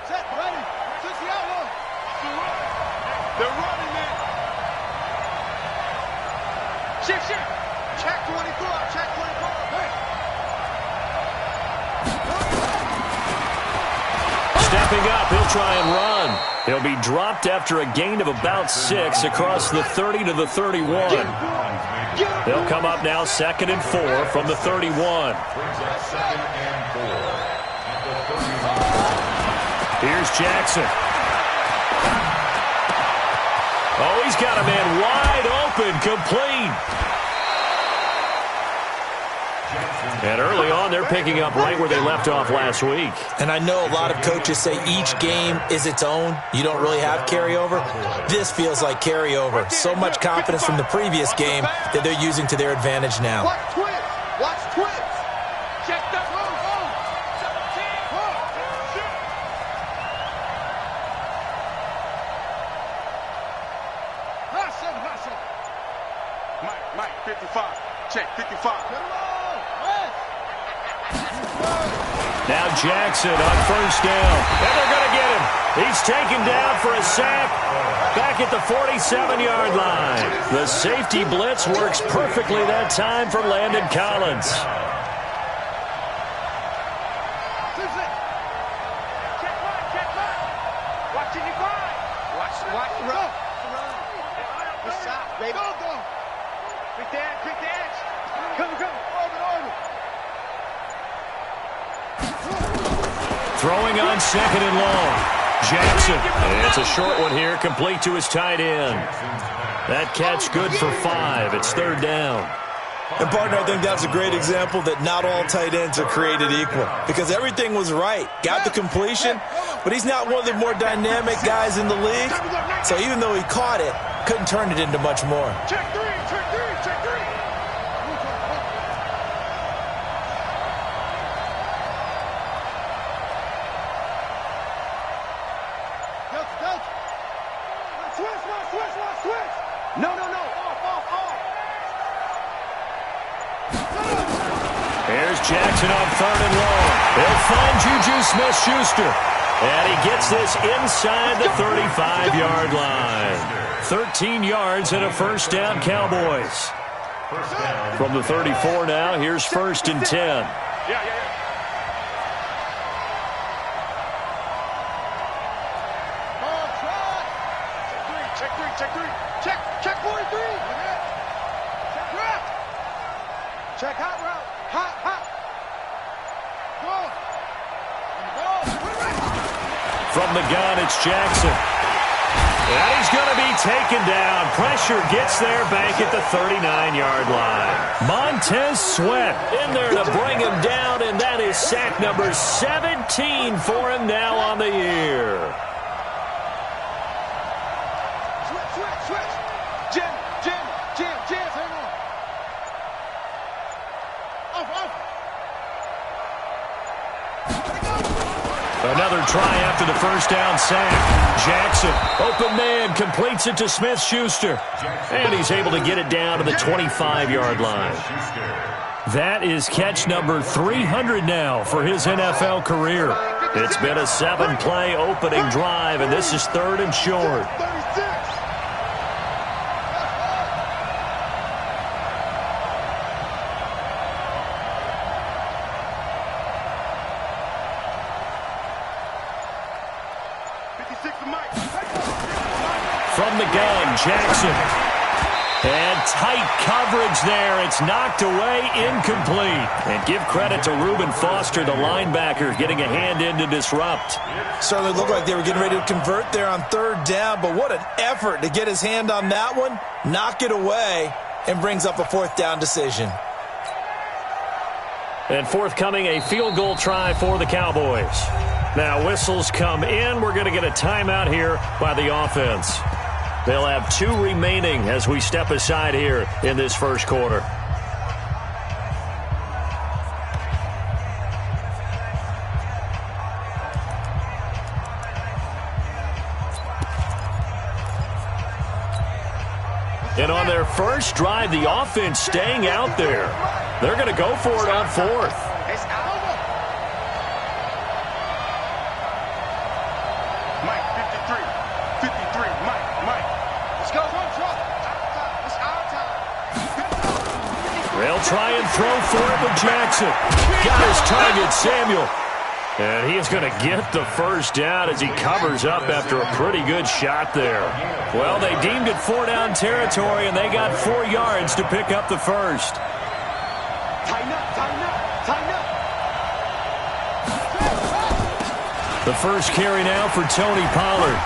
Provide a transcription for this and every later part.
Set, ready. Switch the outlaw. They're running it. Shift. Check 24. Check 24. Hey. Stepping up, he'll try and run. He'll be dropped after a gain of about 6 across the 30 to the 31. They'll come up now 2nd and 4 from the 31. Here's Jackson. Oh, he's got a man wide open, complete. And early on, they're picking up right where they left off last week. And I know a lot of coaches say each game is its own. You don't really have carryover. This feels like carryover. So much confidence from the previous game that they're using to their advantage now. Watch twins. Watch twins. Check that. Go. 17. Hot seven. Mike, 55. Check, 55. Now Jackson on 1st down. And they're going to get him. He's taken down for a sack back at the 47-yard line. The safety blitz works perfectly that time for Landon Collins. Check back. Watch it, you find. Watch the run. Good shot, baby. Go. Quick the edge. Come. Orbit. Throwing on 2nd and long. Jackson. And it's a short one here, complete to his tight end. That catch good for 5. It's 3rd down. And, partner, I think that's a great example that not all tight ends are created equal. Because everything was right. Got the completion, but he's not one of the more dynamic guys in the league. So even though he caught it, couldn't turn it into much more. Check three. Switch. No. Off. Here's Jackson on 3rd and long. He'll find Juju Smith-Schuster. And he gets this inside the 35-yard line. 13 yards and a 1st down, Cowboys. From the 34 now, here's 1st and 10. Check 43. Check hot route. Hot. Go. From the gun, it's Jackson. And he's going to be taken down. Pressure gets there back at the 39-yard line. Montez Sweat in there to bring him down, and that is sack number 17 for him now on the year. Switch. Jim. Hang on. Off. Another try after the 1st down sack. Jackson, open man, completes it to Smith-Schuster. And he's able to get it down to the 25-yard line. That is catch number 300 now for his NFL career. It's been a 7-play opening drive, and this is 3rd and short. From the gun, Jackson. And tight coverage there. It's knocked away, incomplete. And give credit to Reuben Foster, the linebacker, getting a hand in to disrupt. Certainly looked like they were getting ready to convert there on 3rd down, but what an effort to get his hand on that one, knock it away, and brings up a 4th down decision. And forthcoming, a field goal try for the Cowboys. Now whistles come in. We're going to get a timeout here by the offense. They'll have 2 remaining as we step aside here in this 1st quarter. And on their first drive, the offense staying out there. They're going to go for it on 4th. They'll try and throw for it with Jackson. Got his target, Samuel. And he is going to get the first down as he covers up after a pretty good shot there. Well, they deemed it 4-down territory, and they got 4 yards to pick up the first. Tighten up, tighten up, tighten up. The first carry now for Tony Pollard.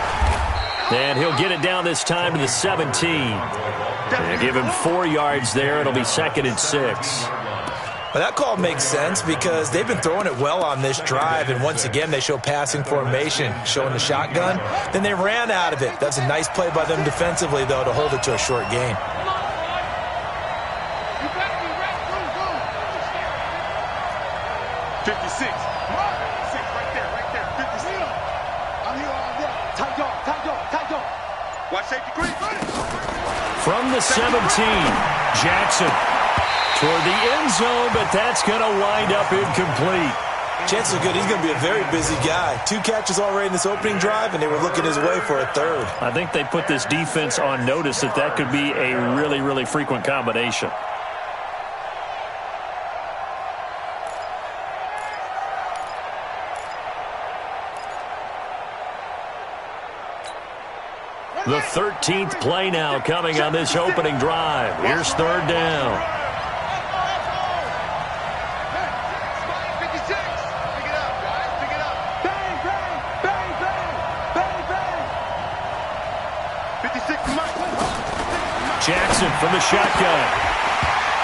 And he'll get it down this time to the 17. And give him 4 yards there. It'll be 2nd and 6. Well, that call makes sense because they've been throwing it well on this drive, and once again they show passing formation, showing the shotgun. Then they ran out of it. That's a nice play by them defensively, though, to hold it to a short gain. From the 17, Jackson toward the end zone, but that's going to wind up incomplete. Chances are good he's going to be a very busy guy. 2 catches already in this opening drive, and they were looking his way for a 3rd. I think they put this defense on notice that could be a really, really frequent combination. The 13th play now coming on this opening drive. Here's 3rd down. 56. Pick it up, guys. Pick it up. Bang, bang, bang, bang, bang, bang. 56. Jackson from the shotgun.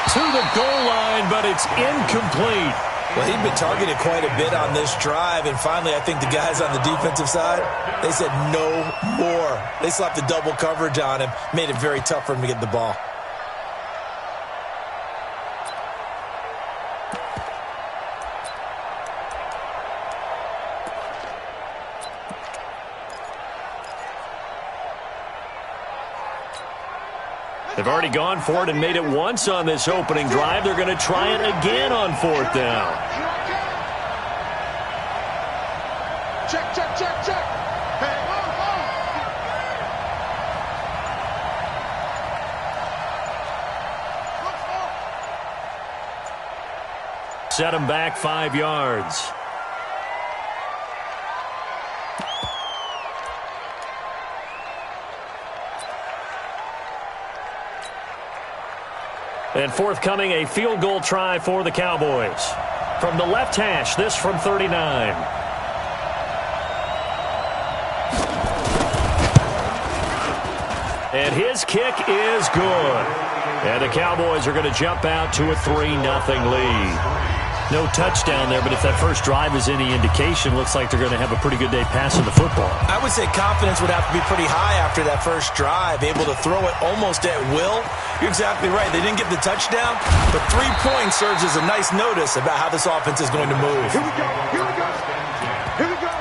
To the goal line, but it's incomplete. Well, he'd been targeted quite a bit on this drive, and finally I think the guys on the defensive side, they said no more. They slapped the double coverage on him, made it very tough for him to get the ball. They've already gone for it and made it once on this opening drive. They're going to try it again on 4th down. Check, check, check, check. Hey, Set him back 5 yards. And forthcoming, a field goal try for the Cowboys. From the left hash, this from 39. And his kick is good. And the Cowboys are going to jump out to a 3-0 lead. No touchdown there, but if that first drive is any indication, looks like they're going to have a pretty good day passing the football. I would say confidence would have to be pretty high after that first drive, able to throw it almost at will. You're exactly right. They didn't get the touchdown, but 3 points serves as a nice notice about how this offense is going to move. Here we go. Here we go. Here we go.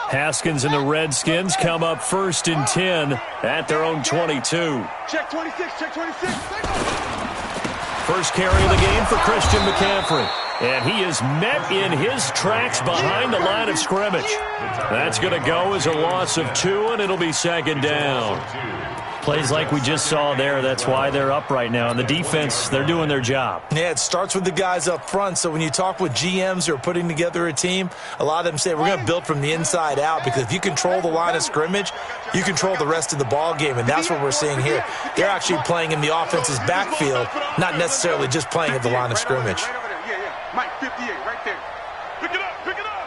Haskins and the Redskins come up 1st and 10 at their own 22. Check 26, check 26. First carry of the game for Christian McCaffrey. And he is met in his tracks behind the line of scrimmage. That's going to go as a loss of 2, and it'll be 2nd down. Plays like we just saw there, that's why they're up right now. And the defense, they're doing their job. Yeah, it starts with the guys up front. So when you talk with GMs who are putting together a team, a lot of them say we're going to build from the inside out, because if you control the line of scrimmage, you control the rest of the ball game, and that's what we're seeing here. They're actually playing in the offense's backfield, not necessarily just playing at the line of scrimmage. Mike, 58, right there. Pick it up, pick it up,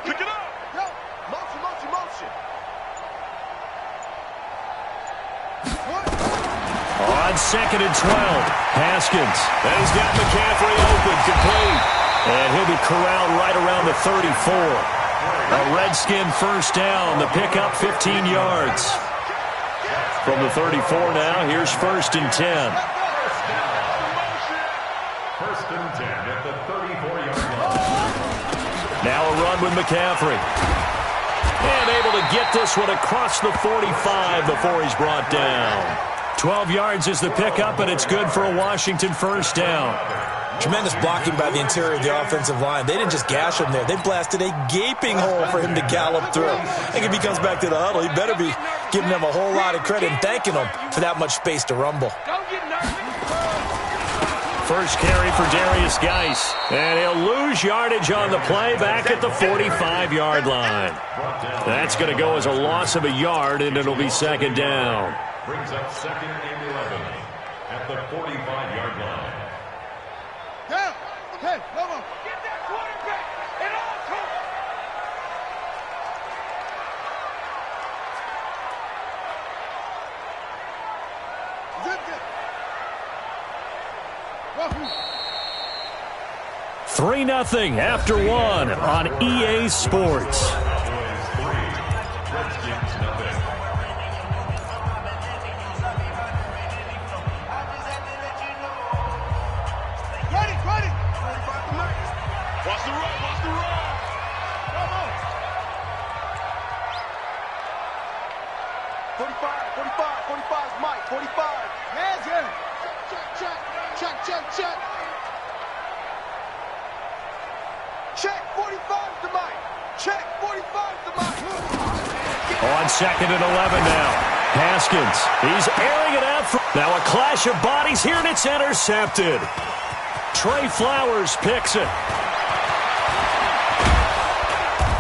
pick it up. Yo, motion, motion, motion. On 2nd and 12, Haskins. And he's got McCaffrey open, complete. And he'll be corralled right around the 34. A Redskin first down. The pickup 15 yards. From the 34 now, here's 1st and 10. 1st and 10 at the 34-yard line. Now a run with McCaffrey. And able to get this one across the 45 before he's brought down. 12 yards is the pickup, and it's good for a Washington first down. Tremendous blocking by the interior of the offensive line. They didn't just gash him there. They blasted a gaping hole for him to gallop through. I think if he comes back to the huddle, he better be giving them a whole lot of credit and thanking them for that much space to rumble. First carry for Darius Geis. And he'll lose yardage on the play back at the 45-yard line. That's going to go as a loss of a yard, and it'll be second down. Brings up second and 11 at the 45-yard line. Yeah. Okay, come on. Get that quarterback. And all come. Wahoo. 3-0 after one on EA Sports. Watch the run, watch the run. Come on. 45 is Mike, 45. Hands here. Check. Check, 45 to Mike. Check, 45 to Mike. On second and 11 now. Haskins, he's airing it out. Now a clash of bodies here, and it's intercepted. Trey Flowers picks it.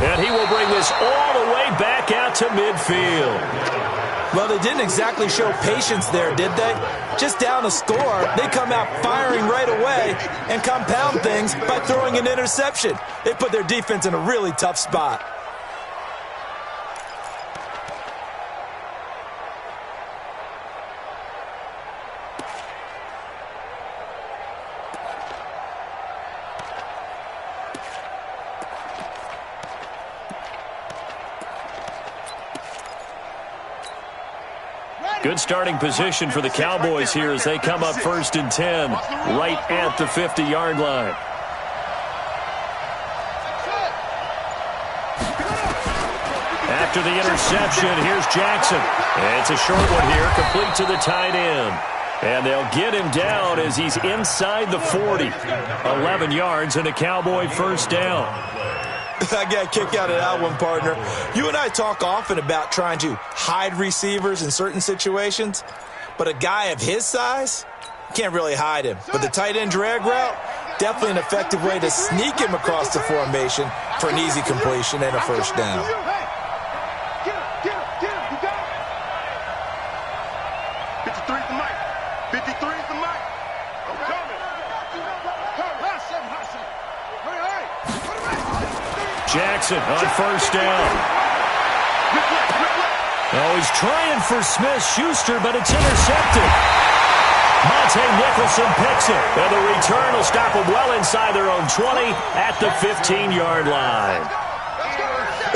And he will bring this all the way back out to midfield. Well, they didn't exactly show patience there, did they? Just down a score, they come out firing right away and compound things by throwing an interception. They put their defense in a really tough spot. Good starting position for the Cowboys here as they come up first and 10, right at the 50-yard line. After the interception, here's Jackson. And it's a short one here, complete to the tight end. And they'll get him down as he's inside the 40. 11 yards and a Cowboy first down. I got a kick out of that one, partner. You and I talk often about trying to hide receivers in certain situations, but a guy of his size can't really hide him. But the tight end drag route, definitely an effective way to sneak him across the formation for an easy completion and a first down. Get him. You got it. 53 to Mike. 53 to Mike. I'm coming. Hurry. Jackson on first down. Oh, he's trying for Smith-Schuster, but it's intercepted. Monte Nicholson picks it. And the return will stop them well inside their own 20 at the 15-yard line.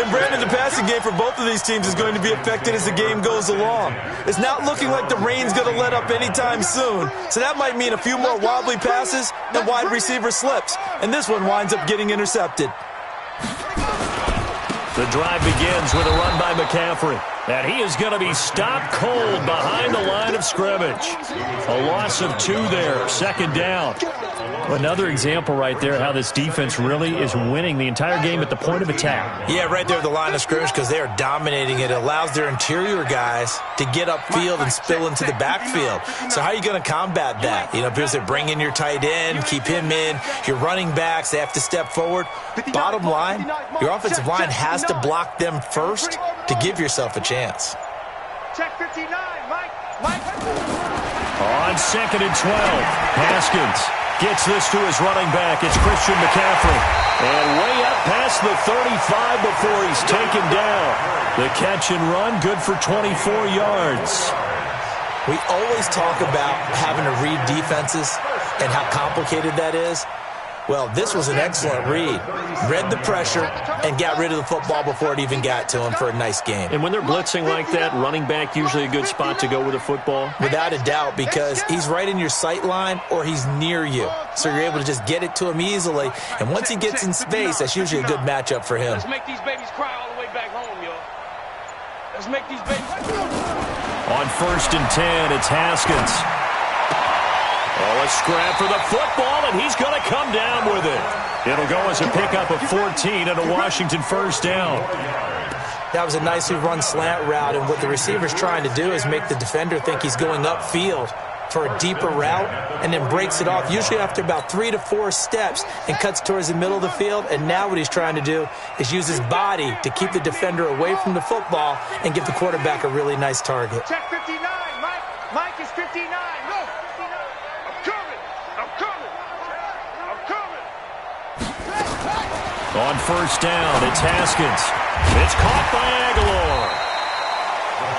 And Brandon, the passing game for both of these teams is going to be affected as the game goes along. It's not looking like the rain's going to let up anytime soon, so that might mean a few more wobbly passes and wide receiver slips. And this one winds up getting intercepted. The drive begins with a run by McCaffrey. And he is going to be stopped cold behind the line of scrimmage. A loss of 2 there, second down. Another example right there how this defense really is winning the entire game at the point of attack. Yeah, right there at the line of scrimmage because they are dominating it. It allows their interior guys to get upfield and spill into the backfield. So how are you going to combat that? You know, because they bring in your tight end, keep him in. Your running backs, they have to step forward. Bottom line, your offensive line has to block them first to give yourself a chance. Check 59, Mike. On second and 12, Haskins gets this to his running back. It's Christian McCaffrey. And way up past the 35 before he's taken down. The catch and run, good for 24 yards. We always talk about having to read defenses and how complicated that is. Well, this was an excellent read. Read the pressure and got rid of the football before it even got to him for a nice game. And when they're blitzing like that, running back usually a good spot to go with the football? Without a doubt, because he's right in your sight line or he's near you. So you're able to just get it to him easily. And once he gets in space, that's usually a good matchup for him. Let's make these babies cry all the way back home, y'all. Let's make these babies. On 1st and 10, it's Haskins. Oh, a scrap for the football, and he's going to come down with it. It'll go as a pickup of 14 and a Washington first down. That was a nicely run slant route, and what the receiver's trying to do is make the defender think he's going upfield for a deeper route and then breaks it off, usually after about 3 to 4 steps, and cuts towards the middle of the field. And now what he's trying to do is use his body to keep the defender away from the football and give the quarterback a really nice target. Check 59, Mike. Mike is 59. No. I'm coming. I'm coming. I'm coming. On 1st down, it's Haskins. It's caught by Aguilar.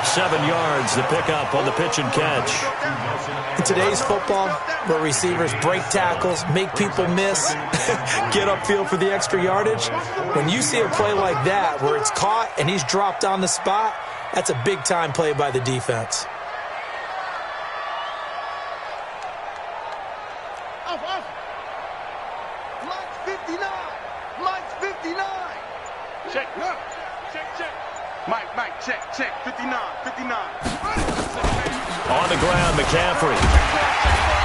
7 yards, the pickup on the pitch and catch. In today's football, where receivers break tackles, make people miss, get upfield for the extra yardage, when you see a play like that where it's caught and he's dropped on the spot, that's a big-time play by the defense. Mike's 59. Mike's 59. Check. Check. Mike, check. 59. On the ground, McCaffrey.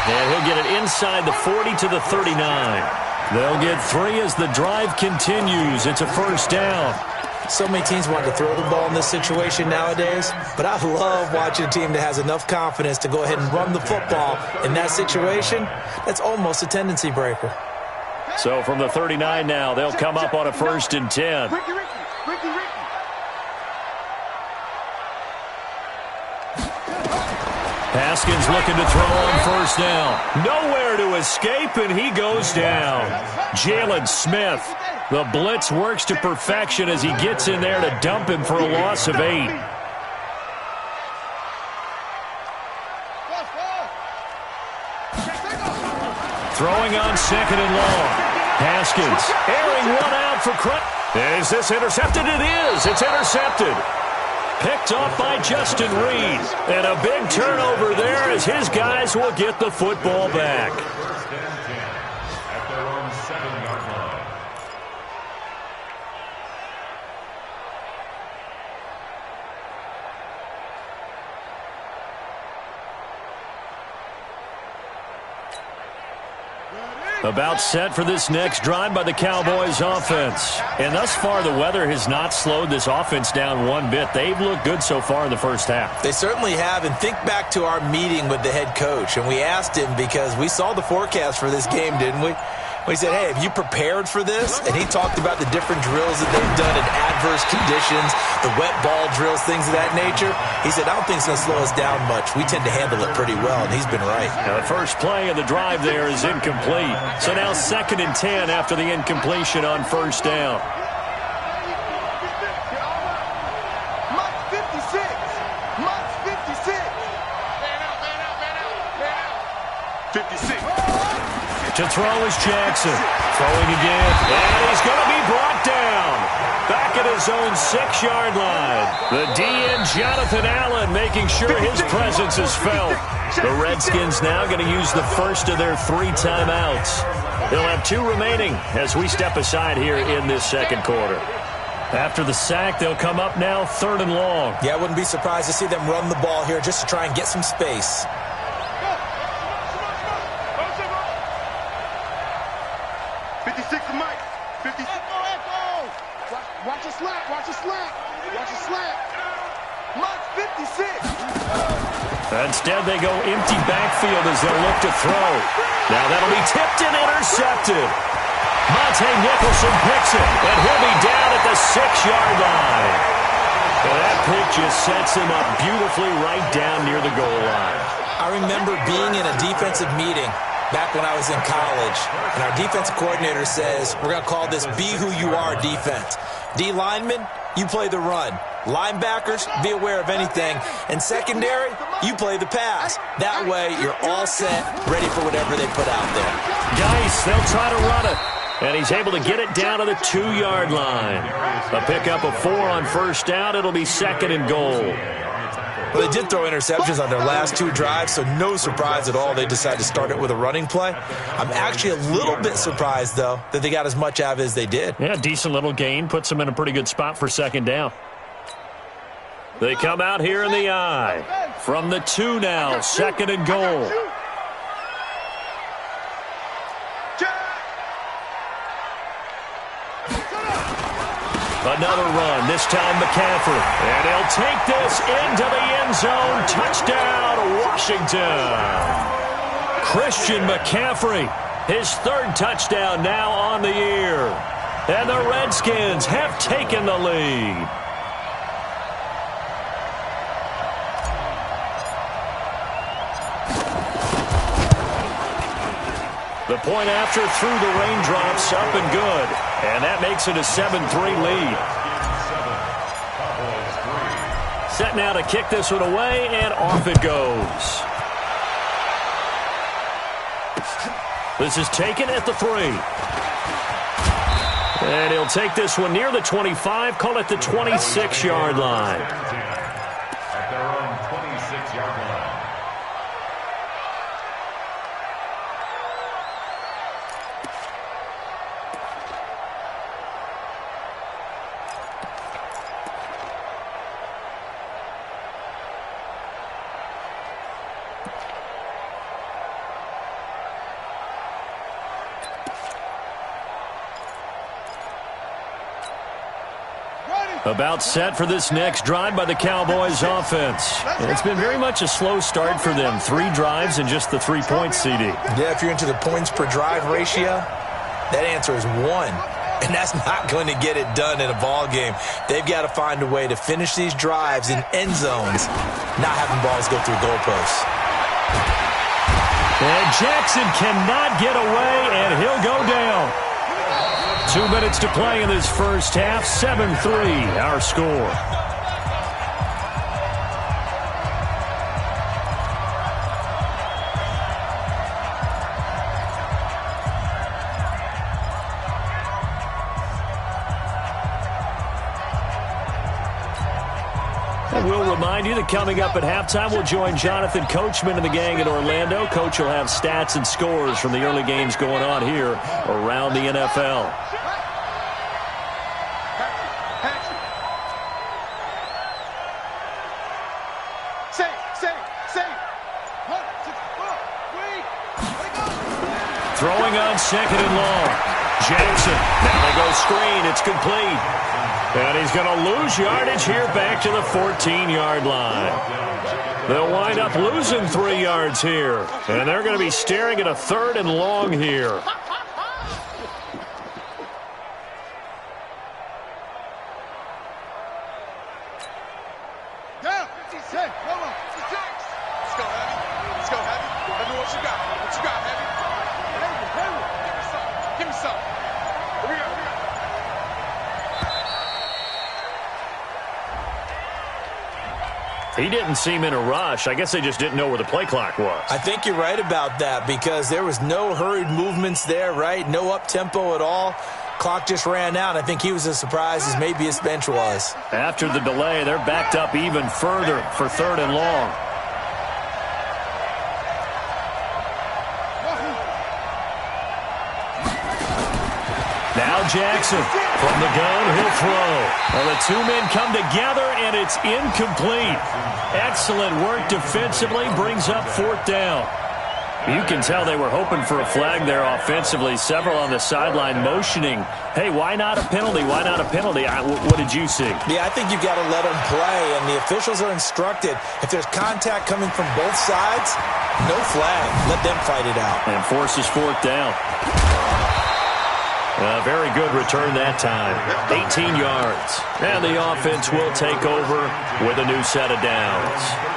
And he'll get it inside the 40 to the 39. They'll get 3 as the drive continues. It's a first down. So many teams want to throw the ball in this situation nowadays, but I love watching a team that has enough confidence to go ahead and run the football in that situation. That's almost a tendency breaker. So from the 39 now, they'll come up on a 1st and 10. Ricky. Haskins looking to throw on 1st down. Nowhere to escape, and he goes down. Jalen Smith. The blitz works to perfection as he gets in there to dump him for a loss of 8. Throwing on 2nd and long. Haskins airing one out for credit. Is this intercepted? It is. It's intercepted. Picked off by Justin Reed. And a big turnover there as his guys will get the football back. At their own 7-yard line. About set for this next drive by the Cowboys offense. And thus far, the weather has not slowed this offense down one bit. They've looked good so far in the first half. They certainly have, and think back to our meeting with the head coach, and we asked him because we saw the forecast for this game, didn't we? We said, hey, have you prepared for this? And he talked about the different drills that they've done in adverse conditions, the wet ball drills, things of that nature. He said, I don't think it's going to slow us down much. We tend to handle it pretty well, and he's been right. Now, the first play of the drive there is incomplete. So now 2nd and 10 after the incompletion on 1st down. Mike's 56. Mike's 56. Man out. 56. To throw is Jackson. Throwing again. And he's going to be brought down. Back at his own 6-yard line. The DN, Jonathan Allen, making sure his presence is felt. The Redskins now going to use the first of their 3 timeouts. They'll have 2 remaining as we step aside here in this second quarter. After the sack, they'll come up now 3rd and long. Yeah, I wouldn't be surprised to see them run the ball here just to try and get some space. 56 to Mike. 56. Echo. Watch a slap. Mike's 56. Instead, they go empty backfield as they'll look to throw. Now that'll be tipped and intercepted. Monte Nicholson picks it, and he'll be down at the 6-yard line. Well, that pick just sets him up beautifully right down near the goal line. I remember being in a defensive meeting back when I was in college, and our defensive coordinator says, we're going to call this Be Who You Are defense. D linemen, you play the run. Linebackers, be aware of anything. And secondary, you play the pass. That way, you're all set, ready for whatever they put out there. Geis, they'll try to run it. And he's able to get it down to the 2-yard line. A pickup of 4 on 1st down. It'll be 2nd and goal. Well, they did throw interceptions on their last 2 drives, so no surprise at all they decided to start it with a running play. I'm actually a little bit surprised, though, that they got as much out of it as they did. Yeah, decent little gain. Puts them in a pretty good spot for 2nd down. They come out here in the I. From the 2 now, 2nd and goal. Another run, this time McCaffrey. And he'll take this into the end zone. Touchdown, Washington. Christian McCaffrey, his 3rd touchdown now on the year. And the Redskins have taken the lead. The point after through the raindrops, up and good. And that makes it a 7-3 lead. Set now to kick this one away, and off it goes. This is taken at the 3. And he'll take this one near the 25, call it the 26-yard line. At their own 26-yard line. About set for this next drive by the Cowboys offense. It's been very much a slow start for them. 3 drives and just the 3 points, CD. Yeah, if you're into the points per drive ratio, that answer is 1. And that's not going to get it done in a ball game. They've got to find a way to finish these drives in end zones, not having balls go through goalposts. And Jackson cannot get away, and he'll go down. 2 minutes to play in this first half. 7-3, our score. And we'll remind you that coming up at halftime, we'll join Jonathan Coachman and the gang in Orlando. Coach will have stats and scores from the early games going on here around the NFL. Throwing on 2nd and long. Jackson. Now they go screen. It's complete. And he's going to lose yardage here back to the 14-yard line. They'll wind up losing 3 yards here. And they're going to be staring at a 3rd and long here. He didn't seem in a rush. I guess they just didn't know where the play clock was. I think you're right about that because there was no hurried movements there, right? No up-tempo at all. Clock just ran out. I think he was as surprised as maybe his bench was. After the delay, they're backed up even further for 3rd and long. Now Jackson from the gun, he'll throw. Well, the 2 men come together, and it's incomplete. Excellent work defensively, brings up 4th down. You can tell they were hoping for a flag there offensively. Several on the sideline motioning, hey, why not a penalty? Why not a penalty? What did you see? Yeah, I think you've got to let them play, and the officials are instructed. If there's contact coming from both sides, no flag. Let them fight it out. And forces 4th down. A very good return that time. 18 yards. And the offense will take over with a new set of downs.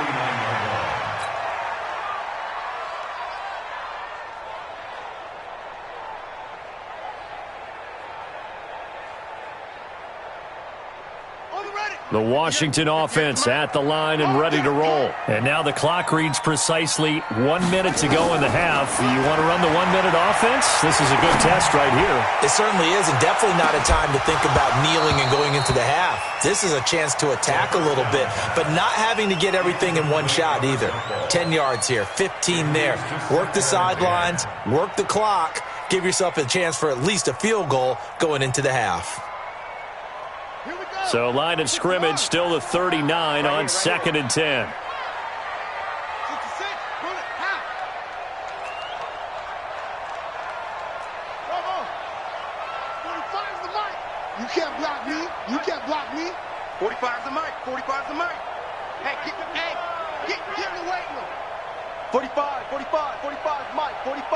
The Washington offense at the line and ready to roll. And now the clock reads precisely 1 minute to go in the half. You want to run the 1 minute offense? This is a good test right here. It certainly is, and definitely not a time to think about kneeling and going into the half. This is a chance to attack a little bit, but not having to get everything in one shot either. 10 yards here, 15 there. Work the sidelines, work the clock, give yourself a chance for at least a field goal going into the half. So line of scrimmage still the 39 on 2nd and 10. You can't block me. You can't block me. 45's the mic. 45's the mic. Hey, get in the weight room. 45, 45, 45's mic. 45.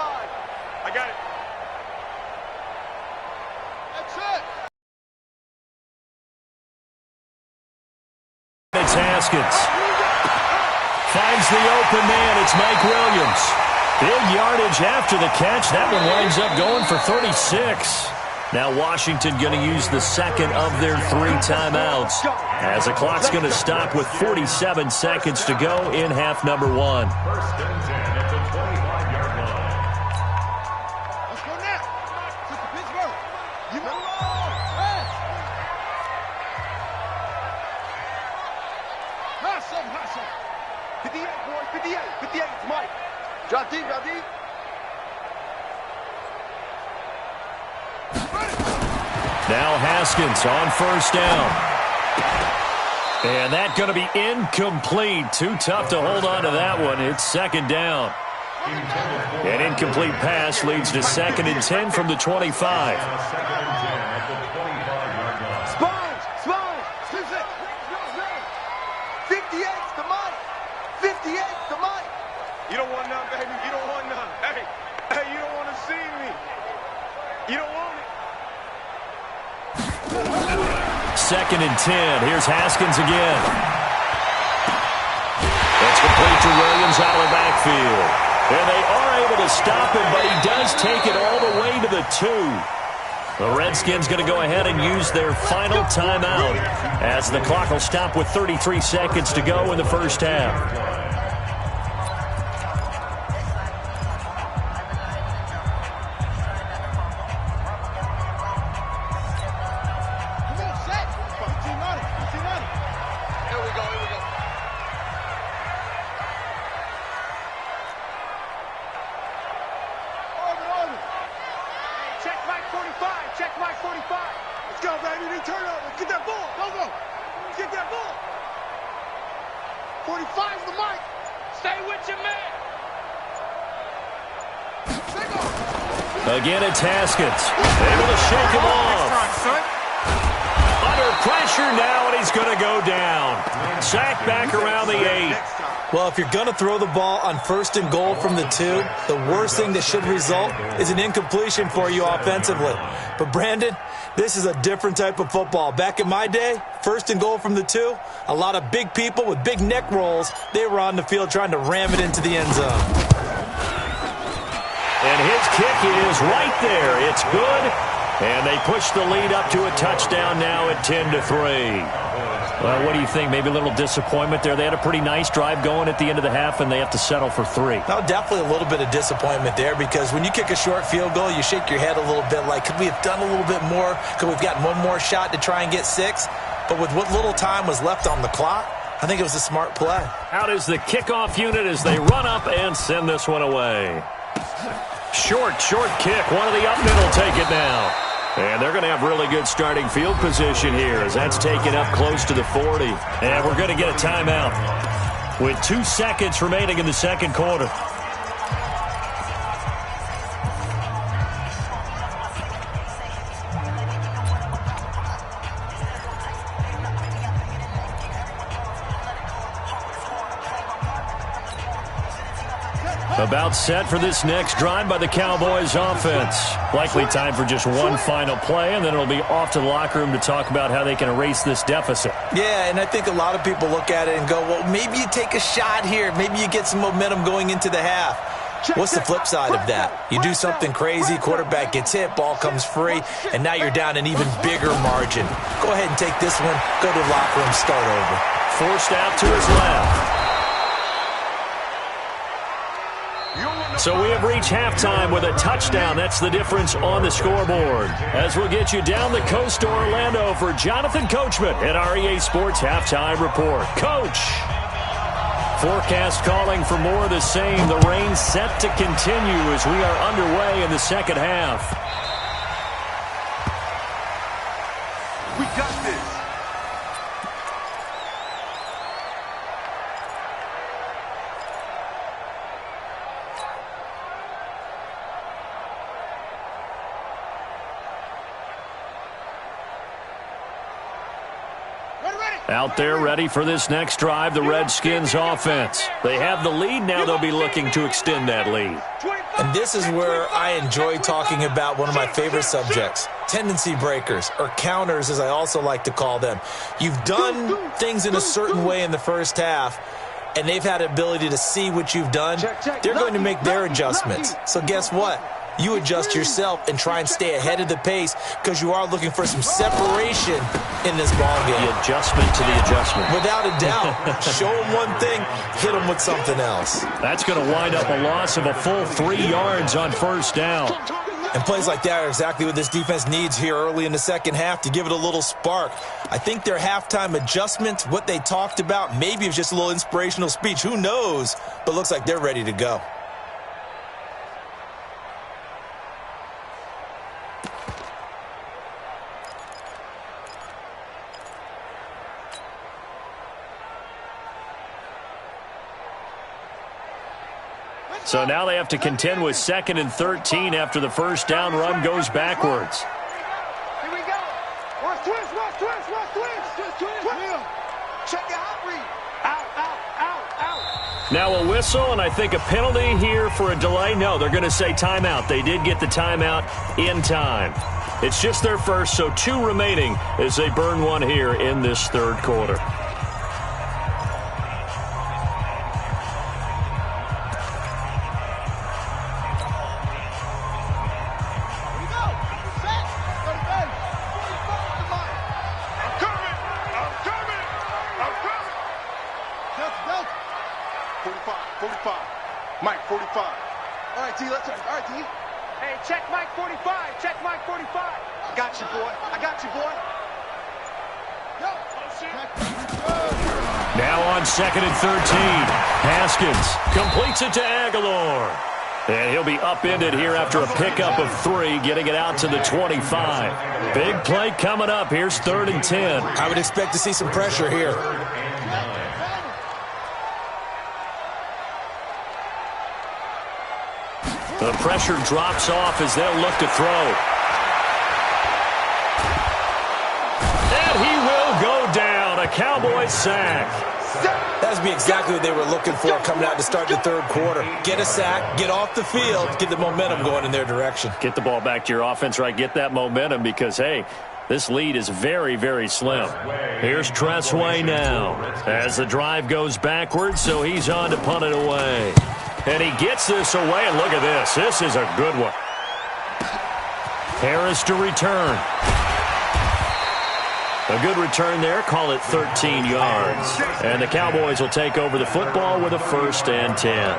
I got it. That's it. It's Haskins. Finds the open man. It's Mike Williams. Big yardage after the catch. That one winds up going for 36. Now Washington going to use the second of their 3 timeouts as the clock's going to stop with 47 seconds to go in half number 1. First and 10 at the 25-yard line. Let's go now. To Pittsburgh. You know what? Hustle. 58, boys. 58. 58 is Mike. Drop deep. Now Haskins on first down. And that's going to be incomplete. Too tough to hold on to that one. It's 2nd down. An incomplete pass leads to 2nd and 10 from the 25. 2nd and 10 at the 25-yard line. Sponge. 58's the mic. 58's the mic. You don't want none, baby. You don't want none. Hey, you don't want to see me. You don't want it. 2nd and 10. Here's Haskins again. It's complete to Williams out of the backfield. And they are able to stop him, but he does take it all the way to the 2. The Redskins going to go ahead and use their final timeout as the clock will stop with 33 seconds to go in the first half. Check Mike 45. Let's go, baby. They turn over. Get that ball. Go. Get that ball. 45's the mic. Stay with your man. Again, it's Haskins. Able to shake him off. Under pressure now, and he's going to go down. Sacked back around the 8. Well, if you're going to throw the ball on 1st and goal from the 2, the worst thing that should result is an incompletion for you offensively. But, Brandon, this is a different type of football. Back in my day, 1st and goal from the 2, a lot of big people with big neck rolls, they were on the field trying to ram it into the end zone. And his kick is right there. It's good. And they push the lead up to a touchdown now at 10-3. Well, what do you think? Maybe a little disappointment there. They had a pretty nice drive going at the end of the half, and they have to settle for 3. No, definitely a little bit of disappointment there because when you kick a short field goal, you shake your head a little bit like, could we have done a little bit more? Could we have gotten one more shot to try and get 6? But with what little time was left on the clock, I think it was a smart play. Out is the kickoff unit as they run up and send this one away. Short kick. One of the up middle take it now. And they're going to have really good starting field position here as that's taken up close to the 40. And we're going to get a timeout with 2 seconds remaining in the second quarter. About set for this next drive by the Cowboys offense. Likely time for just one final play, and then it'll be off to the locker room to talk about how they can erase this deficit. Yeah, and I think a lot of people look at it and go, well, maybe you take a shot here. Maybe you get some momentum going into the half. What's the flip side of that? You do something crazy, quarterback gets hit, ball comes free, and now you're down an even bigger margin. Go ahead and take this one, go to the locker room, start over. Forced out to his left. So we have reached halftime with a touchdown. That's the difference on the scoreboard. As we'll get you down the coast to Orlando for Jonathan Coachman at our EA Sports Halftime Report. Coach! Forecast calling for more of the same. The rain set to continue as we are underway in the second half. We got this. Out there ready for this next drive, the Redskins offense. They have the lead. Now they'll be looking to extend that lead. And this is where I enjoy talking about one of my favorite subjects, tendency breakers, or counters as I also like to call them. You've done things in a certain way in the first half, and they've had the ability to see what you've done. They're going to make their adjustments. So guess what? You adjust yourself and try and stay ahead of the pace because you are looking for some separation in this ball game. The adjustment to the adjustment. Without a doubt. Show them one thing, hit them with something else. That's going to wind up a loss of a full 3 yards on first down. And plays like that are exactly what this defense needs here early in the second half to give it a little spark. I think their halftime adjustments, what they talked about, maybe it was just a little inspirational speech. Who knows? But looks like they're ready to go. So now they have to contend with 2nd and 13 after the first down run goes backwards. Here we go. Watch twist, watch twist, watch twist. Check your hot read. Out. Now a whistle, and I think a penalty here for a delay. No, they're going to say timeout. They did get the timeout in time. It's just their first, so 2 remaining as they burn one here in this third quarter. Mike, 45. All right, T, let's go. All right, T. Hey, check Mike 45. Check Mike 45. I got you, boy. Now on 2nd and 13, Haskins completes it to Aguilar. And he'll be upended here after a pickup of 3, getting it out to the 25. Big play coming up. Here's 3rd and 10. I would expect to see some pressure here. The pressure drops off as they'll look to throw. And he will go down. A Cowboys sack. That would be exactly what they were looking for coming out to start the third quarter. Get a sack, get off the field, get the momentum going in their direction. Get the ball back to your offense, right? Get that momentum because, hey, this lead is very, very slim. Here's Tressway now as the drive goes backwards, so he's on to punt it away. And he gets this away, and look at this. This is a good one. Harris to return. A good return there. Call it 13 yards. And the Cowboys will take over the football with a 1st and 10.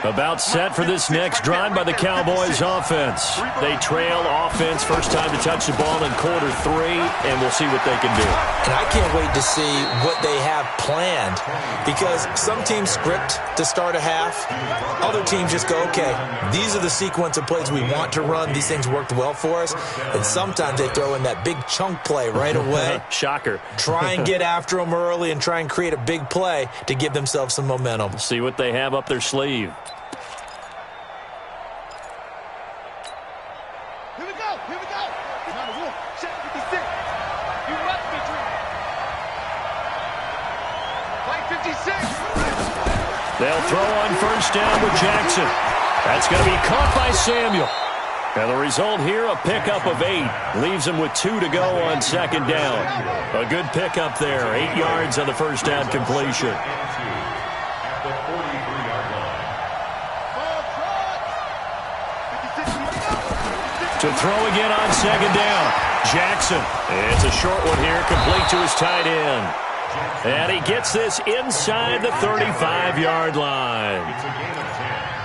About set for this next drive by the Cowboys offense. They trail offense, first time to touch the ball in quarter 3, and we'll see what they can do. And I can't wait to see what they have planned because some teams script to start a half. Other teams just go, okay, these are the sequence of plays we want to run. These things worked well for us. And sometimes they throw in that big chunk play right away. Shocker. Try and get after them early and try and create a big play to give themselves some momentum. See what they have up their sleeve. They'll throw on first down with Jackson. That's going to be caught by Samuel. And the result here, a pickup of 8. Leaves him with 2 to go on 2nd down. A good pickup there. 8 yards on the first down completion. At the 43-yard line. To throw again on 2nd down. Jackson. It's a short one here, complete to his tight end. And he gets this inside the 35-yard line.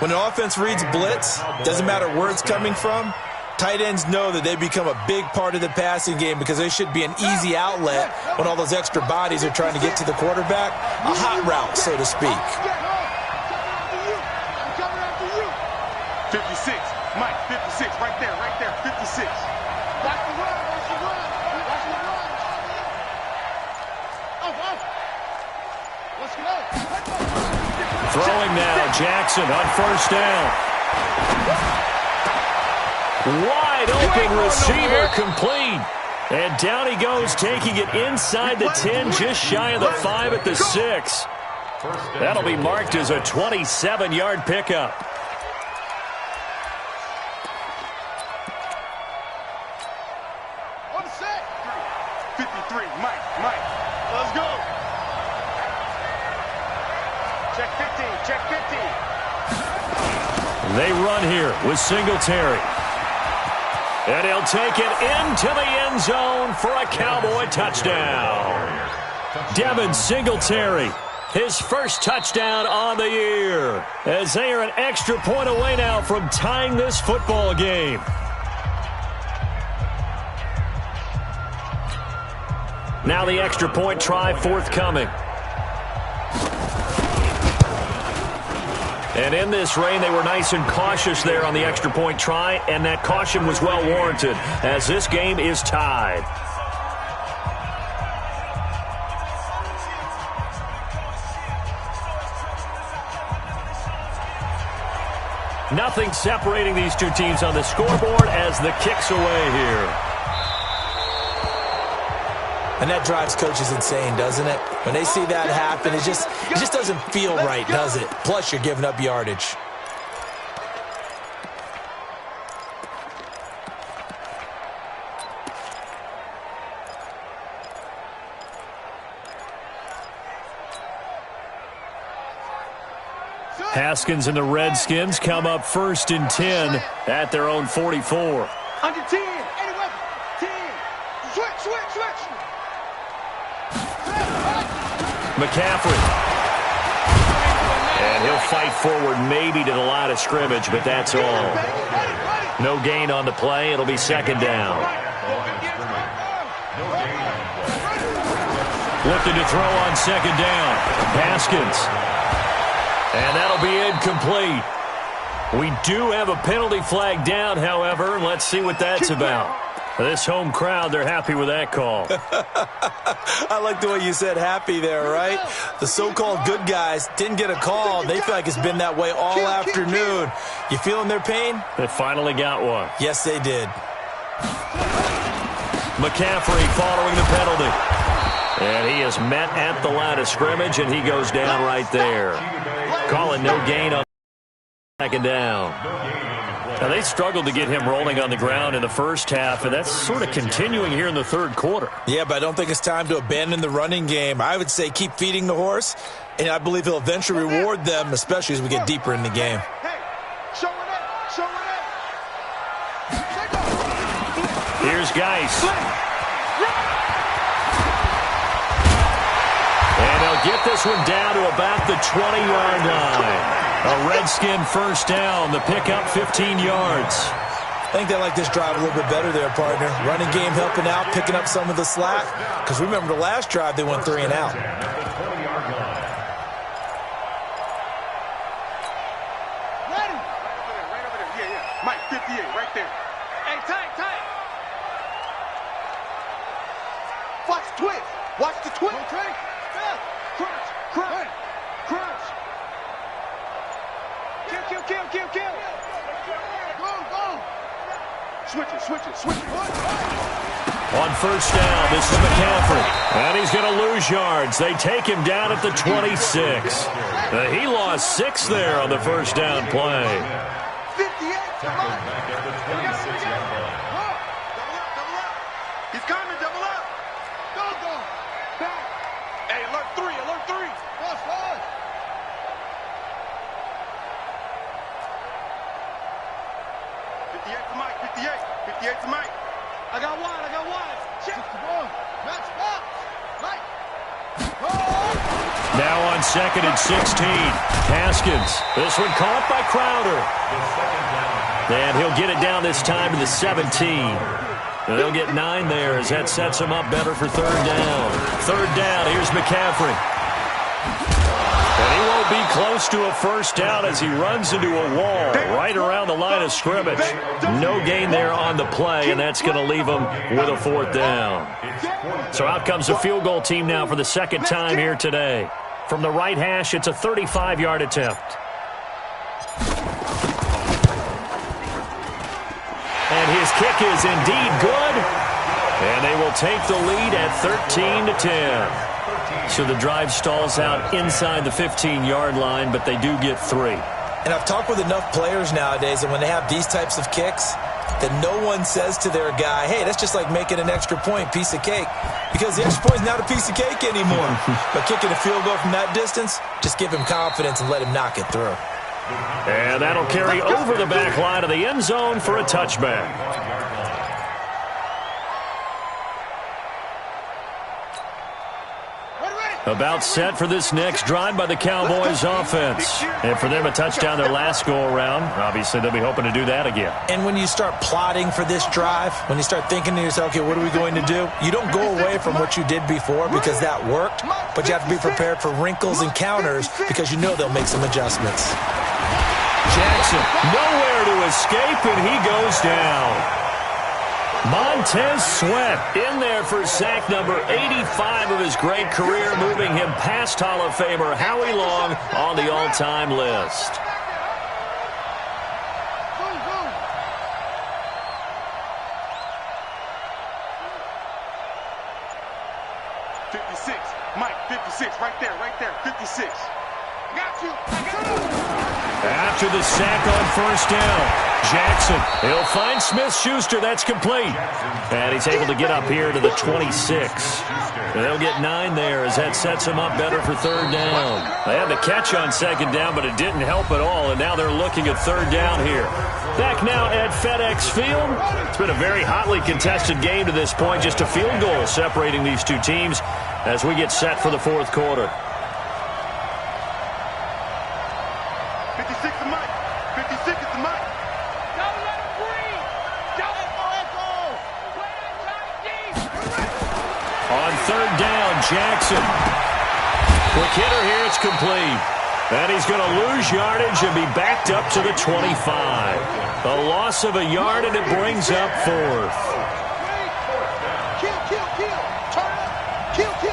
When an offense reads blitz, doesn't matter where it's coming from, tight ends know that they become a big part of the passing game because they should be an easy outlet when all those extra bodies are trying to get to the quarterback. A hot route, so to speak. 56. Mike, 56. Right there, 56. Watch the run, watch the run. Watch the run. Let's go. Jackson on first down. Wide open receiver complete. And down he goes, taking it inside the 10, just shy of the 5 at the 6. That'll be marked as a 27-yard pickup. On set. 53, Mike. Let's go. Check 50, check 50. They run here with Singletary. And he'll take it into the end zone for a Cowboy touchdown. Devin Singletary, his first touchdown on the year, as they are an extra point away now from tying this football game. Now the extra point try forthcoming. And in this rain, they were nice and cautious there on the extra point try, and that caution was well warranted as this game is tied. Nothing separating these two teams on the scoreboard as the kick's away here. And that drives coaches insane, doesn't it? When they see that happen, it just doesn't feel right, does it? Plus, you're giving up yardage. Haskins and the Redskins come up 1st and 10 at their own 44. Under 10. Any weapon. 10. Switch. McCaffrey. And he'll fight forward maybe to the line of scrimmage, but that's all. No gain on the play. It'll be 2nd down. Looking to throw on 2nd down. Haskins. And that'll be incomplete. We do have a penalty flag down, however. Let's see what that's about. This home crowd, they're happy with that call. I like the way you said happy there, right? The so-called good guys didn't get a call. They feel like it's been that way all afternoon. You feeling their pain? They finally got one. Yes, they did. McCaffrey following the penalty. And he is met at the line of scrimmage, and he goes down right there. Calling no gain on 2nd down. Now, they struggled to get him rolling on the ground in the first half, and that's sort of continuing here in the 3rd quarter. Yeah, but I don't think it's time to abandon the running game. I would say keep feeding the horse, and I believe he'll eventually reward them, especially as we get deeper in the game. Here's Geis. And they'll get this one down to about the 20-yard line. A Redskin 1st down, the pickup 15 yards. I think they like this drive a little bit better there, partner. Running game helping out, picking up some of the slack. Because remember the last drive, they went 3 and out. Ready? Right over there. Yeah. Mike, 58, right there. Hey, tight. Watch the twist. Watch the twist. Okay. Yeah. Crunch. Kill. Go. Switch it. On 1st down, this is McCaffrey. And he's going to lose yards. They take him down at the 26. He lost 6 there on the 1st down play. 58, come on. Double up. He's coming, double up. Go. Back. Hey, alert 3. Fast. 58 to Mike, 58 to Mike. I got one. Check. Match box. Mike. Now on 2nd and 16. Haskins. This one caught by Crowder. And he'll get it down this time to the 17. And they'll get 9 there as that sets him up better for 3rd down. 3rd down, here's McCaffrey. And he won't be close to a 1st down as he runs into a wall right around the line of scrimmage. No gain there on the play, and that's going to leave him with a 4th down. So out comes the field goal team now for the 2nd time here today. From the right hash, it's a 35-yard attempt. kick is indeed good, and they will take the lead at 13-10. So the drive stalls out inside the 15-yard line, but they do get 3. And I've talked with enough players nowadays, and when they have these types of kicks, that no one says to their guy, hey, that's just like making an extra point, piece of cake. Because the extra point is not a piece of cake anymore. But kicking a field goal from that distance, just give him confidence and let him knock it through. And that'll carry over the back line of the end zone for a touchback. About set for this next drive by the Cowboys offense. And for them, a touchdown their last go-around. Obviously, they'll be hoping to do that again. And when you start plotting for this drive, when you start thinking to yourself, okay, what are we going to do? You don't go away from what you did before because that worked, but you have to be prepared for wrinkles and counters because you know they'll make some adjustments. Jackson, nowhere to escape, and he goes down. Montez Sweat in there for sack number 85 of his great career, moving him past Hall of Famer Howie Long on the all-time list. Mike, 56, right there, 56. Got you. After the sack on first down, Jackson, he'll find Smith-Schuster. That's complete. And he's able to get up here to the 26. They'll get 9 there as that sets him up better for third down. They had the catch on second down, but it didn't help at all, and now they're looking at third down here. Back now at FedEx Field. It's been a very hotly contested game to this point, just a field goal separating these two teams as we get set for the fourth quarter. 56 to Mike. 56 is the Mike. Don't let him breathe. Don't let go. Play inside deep. On third down, Jackson. Quick hitter here, it's complete. And he's going to lose yardage and be backed up to the 25. A loss of a yard, and it brings up fourth. Kill. Turn it up. Kill. Turn it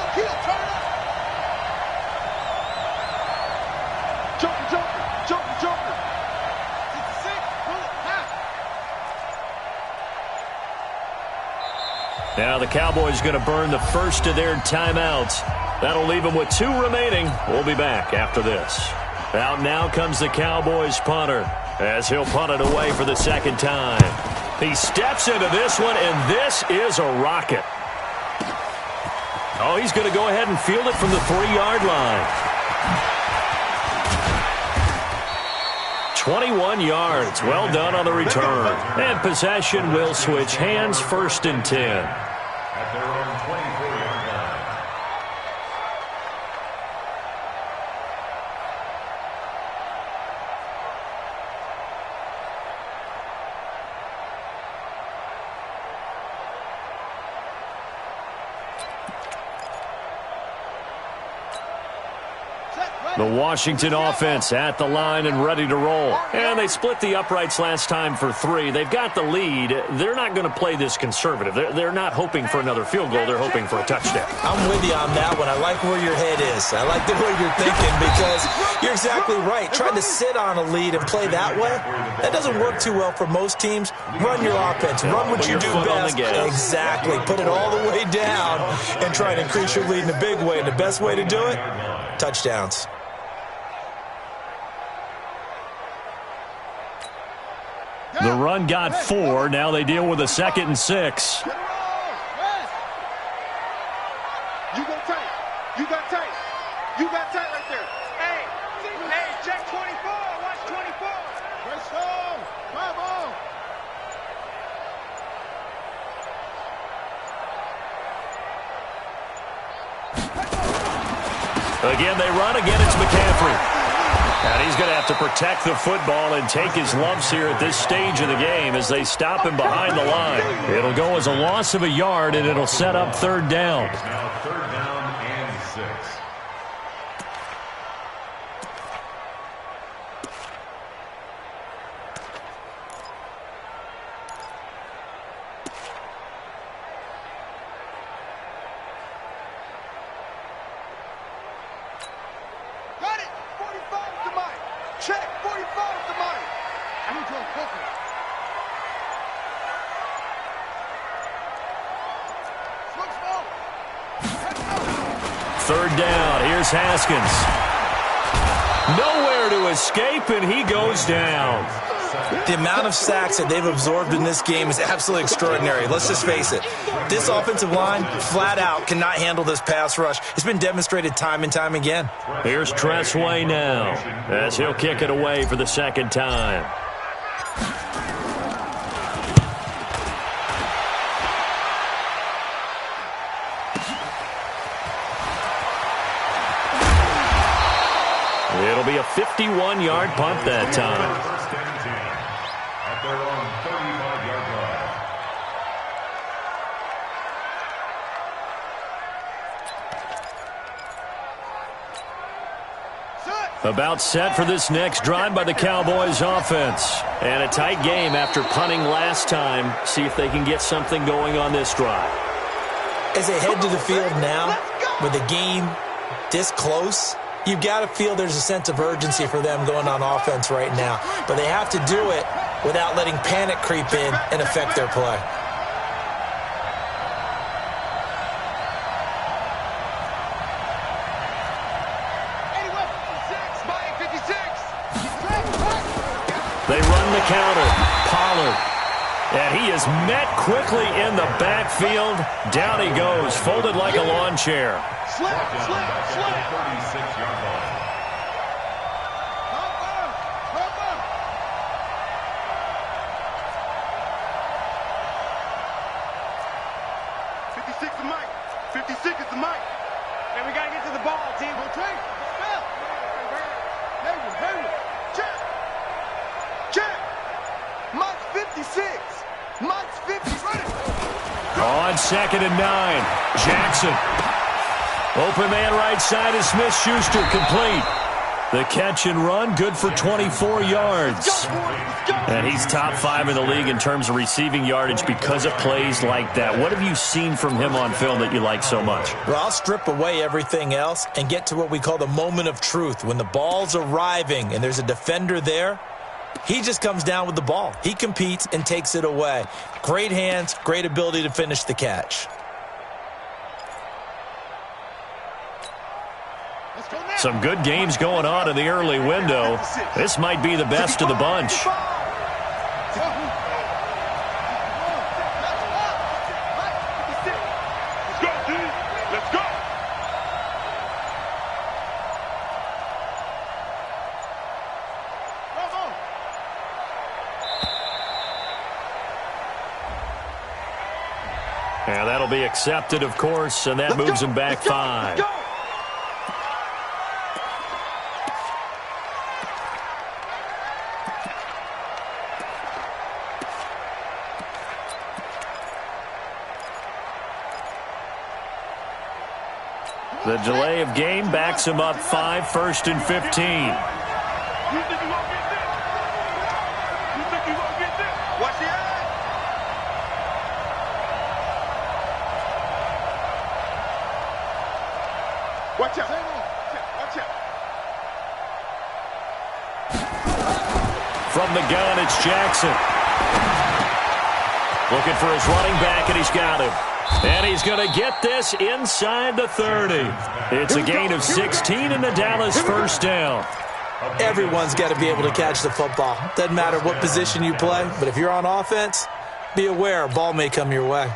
up. Joker. 66. Now the Cowboys going to burn the first of their timeouts. That'll leave them with 2 remaining. We'll be back after this. Out now comes the Cowboys punter as he'll punt it away for the second time. He steps into this one, and this is a rocket. Oh, he's going to go ahead and field it from the 3-yard line. 21 yards. Well done on the return. And possession will switch hands, 1st and 10. At their own 24-yard line. The Washington offense at the line and ready to roll. And they split the uprights last time for 3. They've got the lead. They're not going to play this conservative. They're not hoping for another field goal. They're hoping for a touchdown. I'm with you on that one. I like where your head is. I like the way you're thinking because you're exactly right. Trying to sit on a lead and play that way, that doesn't work too well for most teams. Run your offense. Run what you do best. Exactly. Put it all the way down and try to increase your lead in a big way. And the best way to do it, touchdowns. The run got 4. Now they deal with a 2nd and 6. You go tight. You got tight right there. Hey, check 24. Watch 24. Let's go. Come on. Again, they run. Again, it's McCaffrey. And he's going to have to protect the football and take his lumps here at this stage of the game as they stop him behind the line. It'll go as a loss of a yard, and it'll set up third down. Now 3rd down and 6. Got it. 45 to Mike. Check. 45 to Mike. I need to uncover it. third down. Here's Haskins. Nowhere to escape, and he goes down. The amount of sacks that they've absorbed in this game is absolutely extraordinary. Let's just face it. This offensive line, flat out, cannot handle this pass rush. It's been demonstrated time and time again. Here's Tressway now, as he'll kick it away for the second time. It'll be a 51-yard punt that time. At their own 35-yard line. About set for this next drive by the Cowboys offense. And a tight game after punting last time. See if they can get something going on this drive. As they head to the field now, with the game this close, you've got to feel there's a sense of urgency for them going on offense right now. But they have to do it without letting panic creep in and affect their play. They run the counter. Pollard. And he is met quickly in the backfield. Down he goes, folded like a lawn chair. Slip. 36-yard line. And we got to get to the ball, team. Mike's 56. Mike's 50. On 2nd and 9. Jackson. Open man right side is Smith-Schuster, complete. The catch and run, good for 24 yards. And he's top 5 in the league in terms of receiving yardage because of plays like that. What have you seen from him on film that you like so much? Well, I'll strip away everything else and get to what we call the moment of truth. When the ball's arriving and there's a defender there, he just comes down with the ball. He competes and takes it away. Great hands, great ability to finish the catch. Some good games going on in the early window. This might be the best of the bunch. Let's go. And that'll be accepted, of course, and that moves him back 5. The delay of game backs him up 5, 1st and 15. You think you gonna get this? You think you gonna get this? Watch the eye. Watch out. Watch out. From the gun, it's Jackson. Looking for his running back, and he's got him. And he's going to get this inside the 30. It's a gain of 16 and the Dallas first down. Everyone's got to be able to catch the football. Doesn't matter what position you play, but if you're on offense, be aware a ball may come your way.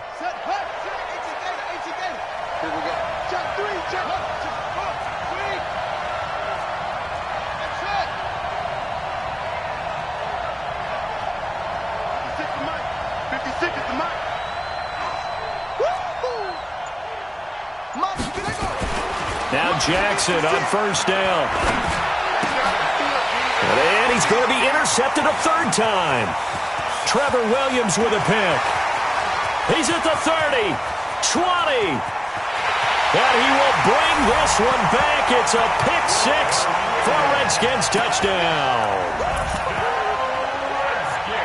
Now Jackson on first down. And he's going to be intercepted a 3rd time. Trevor Williams with a pick. He's at the 30, 20. And he will bring this one back. It's a pick 6 for a Redskins touchdown.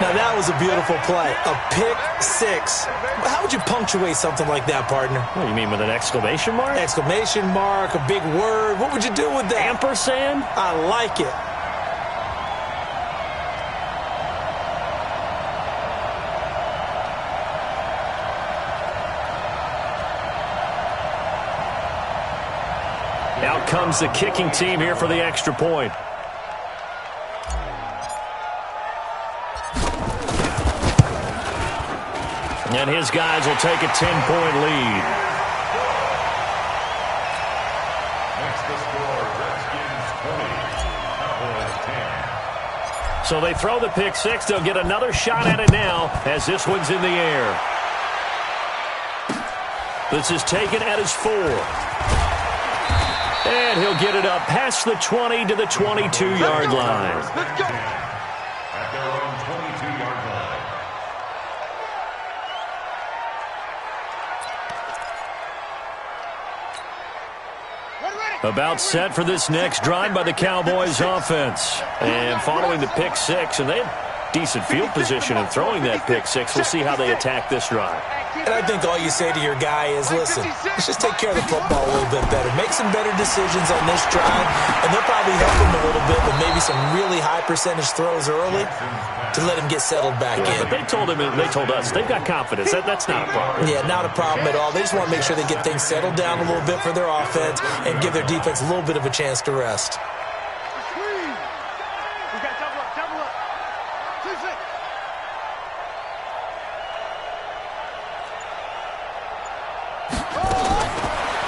Now, that was a beautiful play. A pick 6. How would you punctuate something like that, partner? What do you mean, with an exclamation mark? Exclamation mark, a big word. What would you do with that? Ampersand? I like it. Out comes the kicking team here for the extra point. And his guys will take a 10-point lead. Next to score, Redskins 20, Cowboys 10. So they throw the pick six. They'll get another shot at it now as this one's in the air. This is taken at his 4. And he'll get it up past the 20 to the 22-yard line. Let's go. At their own 22-yard line. About set for this next drive by the Cowboys offense. And following the pick six, and they had decent field position in throwing that pick six. We'll see how they attack this drive. And I think all you say to your guy is, listen, let's just take care of the football a little bit better. Make some better decisions on this drive, and they'll probably help him a little bit with maybe some really high percentage throws early to let him get settled back in. But they told us they've got confidence. That's not a problem. Yeah, not a problem at all. They just want to make sure they get things settled down a little bit for their offense and give their defense a little bit of a chance to rest.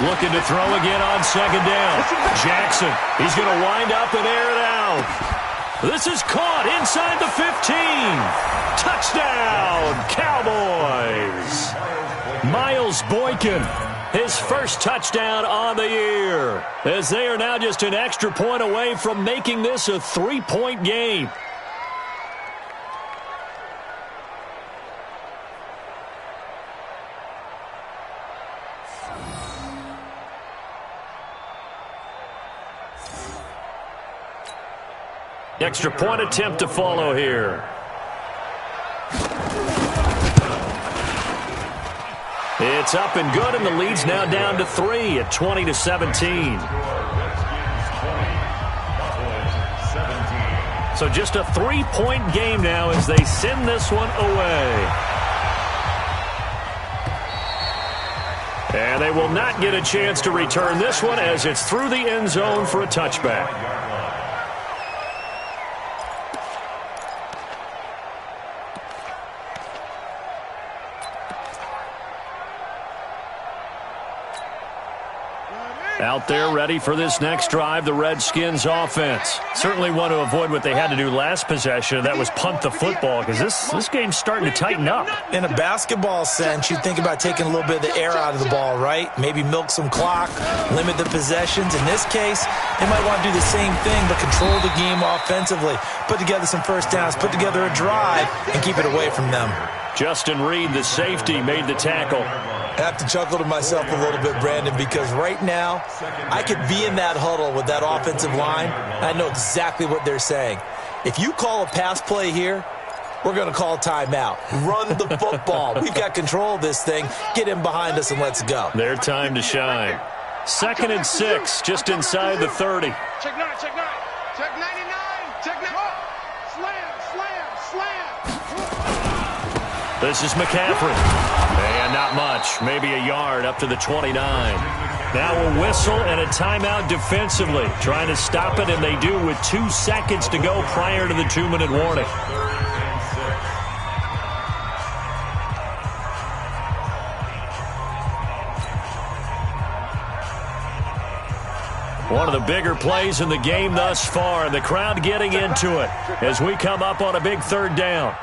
Looking to throw again on second down. Jackson, he's going to wind up and air it out. This is caught inside the 15. Touchdown, Cowboys. Miles Boykin, his first touchdown on the year, as they are now just an extra point away from making this a 3-point game. Extra point attempt to follow here. It's up and good, and the lead's now down to 3 at 20-17. So just a 3-point game now as they send this one away. And they will not get a chance to return this one as it's through the end zone for a touchback. Out there ready for this next drive, the Redskins offense. Certainly want to avoid what they had to do last possession. That was punt the football, because this game's starting to tighten up. In a basketball sense, you think about taking a little bit of the air out of the ball, right? Maybe milk some clock, limit the possessions. In this case, they might want to do the same thing, but control the game offensively. Put together some first downs, put together a drive, and keep it away from them. Justin Reed, the safety, made the tackle. I have to chuckle to myself a little bit, Brandon, because right now I could be in that huddle with that offensive line. I know exactly what they're saying. If you call a pass play here, we're going to call timeout. Run the football. We've got control of this thing. Get in behind us and let's go. Their time to shine. 2nd and 6, just inside the 30. Check 9, check 9. Check 99. Check 9. Slam, slam, slam. This is McCaffrey. And not much. Maybe a yard up to the 29. Now a whistle and a timeout defensively. Trying to stop it, and they do with 2 seconds to go prior to the 2-minute warning. One of the bigger plays in the game thus far, and the crowd getting into it as we come up on a big 3rd down.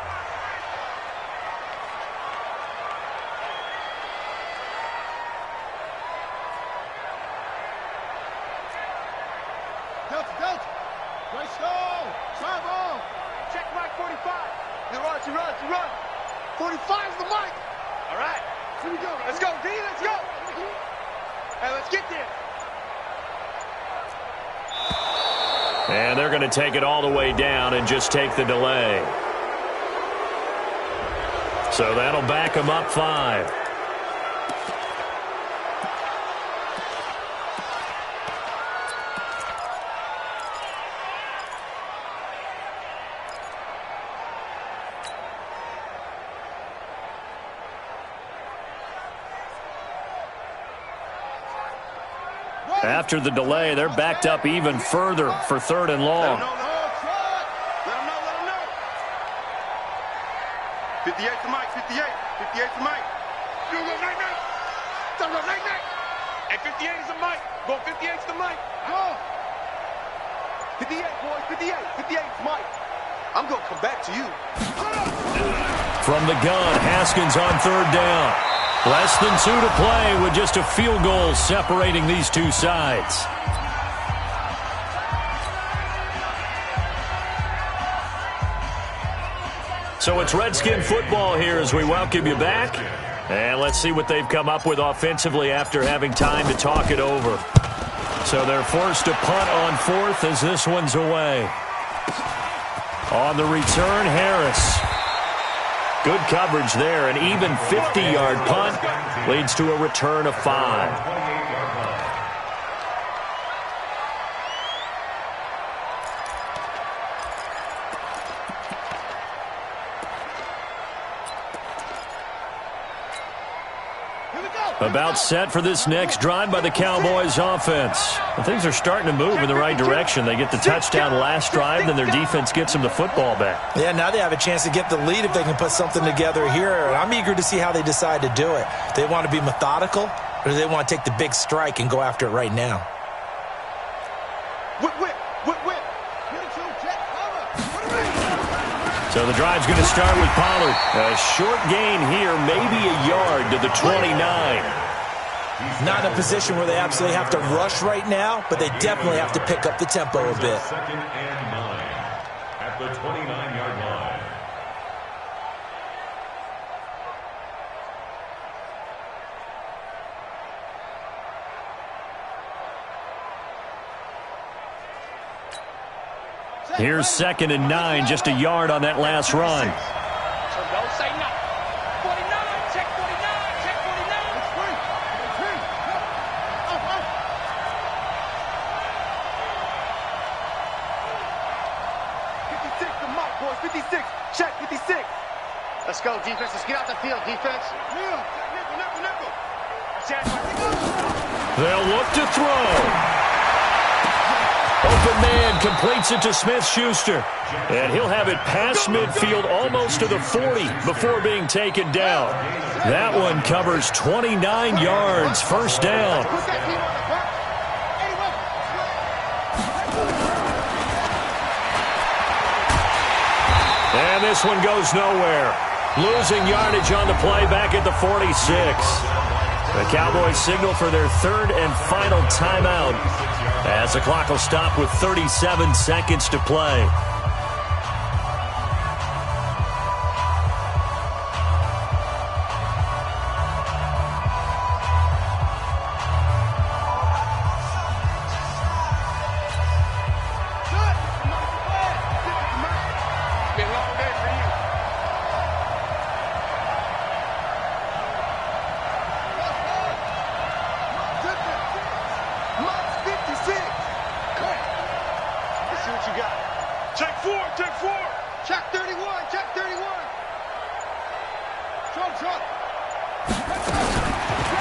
And they're going to take it all the way down and just take the delay. So that'll back them up 5. After the delay, they're backed up even further for 3rd and long. Let him know. 58 to Mike, 58. 58 to Mike. You go night-night. Start up night-night. And 58 is to Mike. Go 58 to Mike. Go. 58, boys, 58. 58 to Mike. I'm going to come back to you. From the gun, Haskins on 3rd down. Less than 2 to play with just a field goal separating these two sides. So it's Redskin football here as we welcome you back. And let's see what they've come up with offensively after having time to talk it over. So they're forced to punt on 4th as this one's away. On the return, Harris. Good coverage there. An even 50-yard punt leads to a return of 5. About set for this next drive by the Cowboys offense. Well, things are starting to move in the right direction. They get the touchdown last drive, then their defense gets them the football back. Yeah, now they have a chance to get the lead if they can put something together here. And I'm eager to see how they decide to do it. Do they want to be methodical, or do they want to take the big strike and go after it right now? Whip. So the drive's going to start with Pollard. A short gain here, maybe a yard to the 29. Not in a position where they absolutely have to rush right now, but they definitely have to pick up the tempo a bit. 2nd and 9 at the 29-yard line. Here's 2nd and 9, just a yard on that last run. So don't say nothing. 49, check 49, check 56 to Mike, boys. 56. Check 56. Let's go, defense. Let's get out the field, defense. Nickel. They'll look to throw. Open man completes it to Smith-Schuster. And he'll have it past midfield almost to the 40 before being taken down. That one covers 29 yards, 1st down. And this one goes nowhere. Losing yardage on the play back at the 46. The Cowboys signal for their 3rd and final timeout as the clock will stop with 37 seconds to play.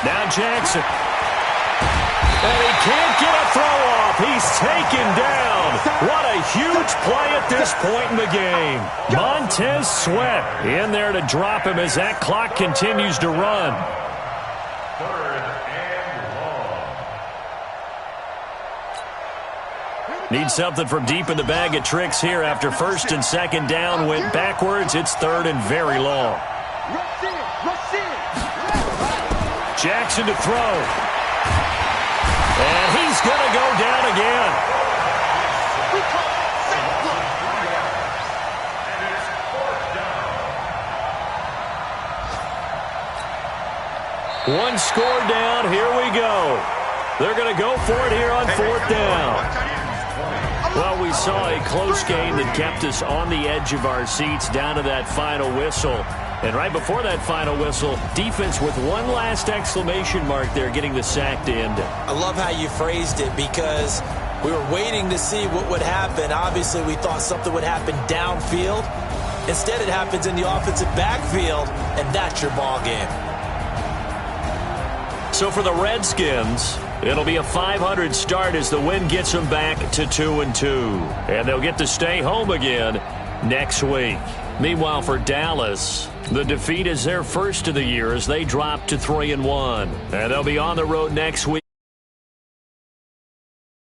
Now Jackson. And he can't get a throw off. He's taken down. What a huge play at this point in the game. Montez Sweat in there to drop him as that clock continues to run. 3rd and long. Need something from deep in the bag of tricks here after 1st and 2nd down went backwards. It's 3rd and very long. Jackson to throw. And he's going to go down again. One score down. Here we go. They're going to go for it here on 4th down. Well, we saw a close game that kept us on the edge of our seats down to that final whistle. And right before that final whistle, defense with one last exclamation mark there, getting the sack to end it. I love how you phrased it because we were waiting to see what would happen. Obviously, we thought something would happen downfield. Instead, it happens in the offensive backfield, and that's your ball game. So for the Redskins, It'll be a .500 start as the win gets them back to 2-2. And they'll get to stay home again next week. Meanwhile, for Dallas, the defeat is their first of the year as they drop to 3-1. And they'll be on the road next week